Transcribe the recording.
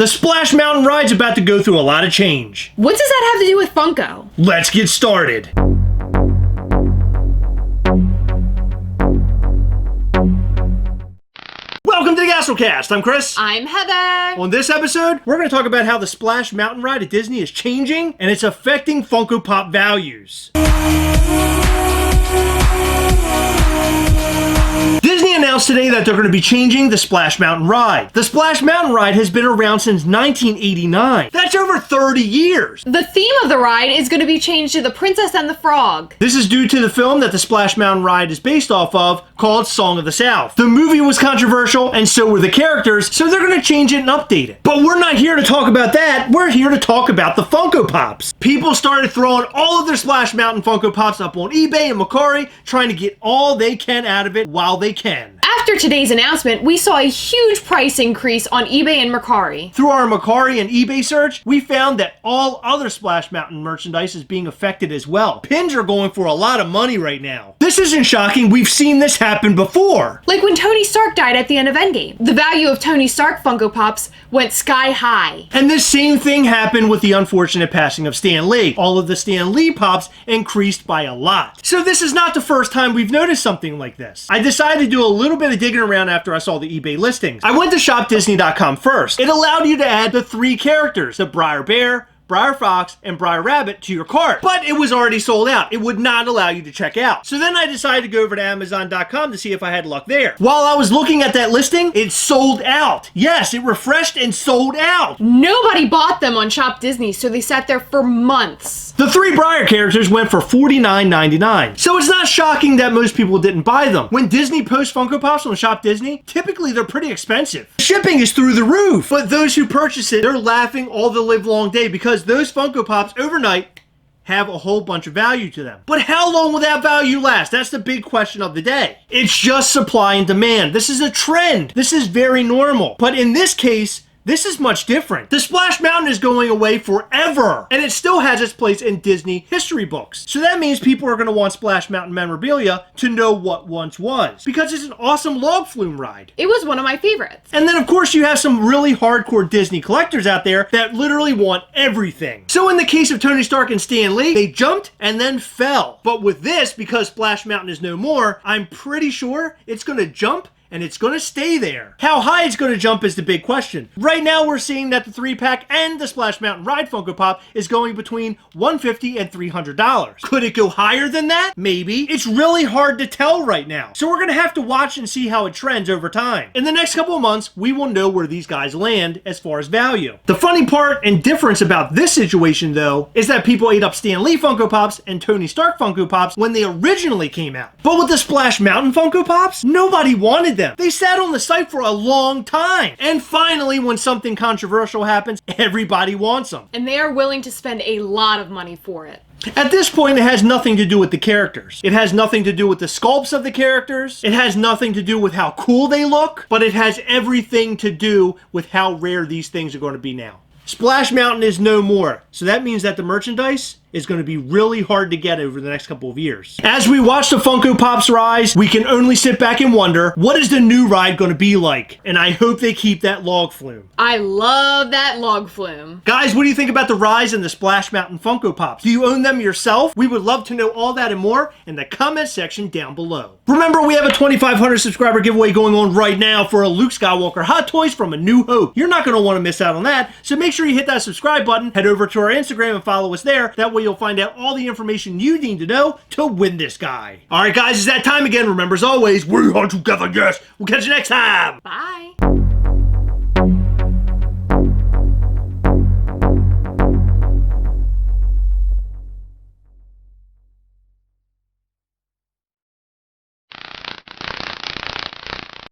The Splash Mountain ride's about to go through a lot of change. What does that have to do with Funko? Let's get started. Welcome to the Gastlecast. I'm Chris. I'm Heather. On this episode, we're going to talk about how the Splash Mountain ride at Disney is changing and it's affecting Funko Pop values. Disney announced today that they're going to be changing the Splash Mountain ride. The Splash Mountain ride has been around since 1989. That's over 30 years. The theme of the ride is going to be changed to The Princess and the Frog. This is due to the film that the Splash Mountain ride is based off of, called Song of the South. The movie was controversial, and so were the characters, so they're going to change it and update it. But we're not here to talk about that. We're here to talk about the Funko Pops. People started throwing all of their Splash Mountain Funko Pops up on eBay and Mercari, trying to get all they can out of it while they can. After today's announcement, we saw a huge price increase on eBay and Mercari. Through our Mercari and eBay search, we found that all other Splash Mountain merchandise is being affected as well. Pins are going for a lot of money right now. This isn't shocking. We've seen this happen before. Like when Tony Stark died at the end of Endgame. The value of Tony Stark Funko Pops went sky high. And this same thing happened with the unfortunate passing of Stan Lee. All of the Stan Lee Pops increased by a lot. So this is not the first time we've noticed something like this. I decided to do a little bit of digging around after I saw the eBay listings. I went to shopdisney.com first. It allowed you to add the 3 characters, the Briar Bear, Briar Fox, and Briar Rabbit to your cart. But it was already sold out. It would not allow you to check out. So then I decided to go over to Amazon.com to see if I had luck there. While I was looking at that listing, it sold out. Yes, it refreshed and sold out. Nobody bought them on Shop Disney, so they sat there for months. The 3 Briar characters went for $49.99. So it's not shocking that most people didn't buy them. When Disney posts Funko Pops on Shop Disney, typically they're pretty expensive. Shipping is through the roof. But those who purchase it, they're laughing all the live long day because those Funko Pops overnight have a whole bunch of value to them. But how long will that value last? That's the big question of the day. It's just supply and demand. This is a trend. This is very normal. But in this case, this is much different. The Splash Mountain is going away forever, and it still has its place in Disney history books. So that means people are going to want Splash Mountain memorabilia to know what once was, because it's an awesome log flume ride. It was one of my favorites. And then, of course, you have some really hardcore Disney collectors out there that literally want everything. So in the case of Tony Stark and Stan Lee, they jumped and then fell. But with this, because Splash Mountain is no more, I'm pretty sure it's going to jump and it's going to stay there. How high it's going to jump is the big question. Right now, we're seeing that the 3-pack and the Splash Mountain Ride Funko Pop is going between $150 and $300. Could it go higher than that? Maybe. It's really hard to tell right now. So we're going to have to watch and see how it trends over time. In the next couple of months, we will know where these guys land as far as value. The funny part and difference about this situation, though, is that people ate up Stan Lee Funko Pops and Tony Stark Funko Pops when they originally came out. But with the Splash Mountain Funko Pops, nobody wanted them. They sat on the site for a long time. And finally, when something controversial happens, everybody wants them. And they are willing to spend a lot of money for it. At this point, it has nothing to do with the characters. It has nothing to do with the sculpts of the characters. It has nothing to do with how cool they look. But it has everything to do with how rare these things are going to be now. Splash Mountain is no more. So that means that the merchandise is going to be really hard to get over the next couple of years. As we watch the Funko Pops rise, we can only sit back and wonder, what is the new ride going to be like? And I hope they keep that log flume. I love that log flume. Guys, what do you think about the rise in the Splash Mountain Funko Pops? Do you own them yourself? We would love to know all that and more in the comment section down below. Remember, we have a 2,500 subscriber giveaway going on right now for a Luke Skywalker Hot Toys from A New Hope. You're not going to want to miss out on that, so make sure you hit that subscribe button, head over to our Instagram and follow us there. That way you'll find out all the information you need to know to win this guy. Alright guys, it's that time again. Remember, as always, we are together, yes. We'll catch you next time. Bye.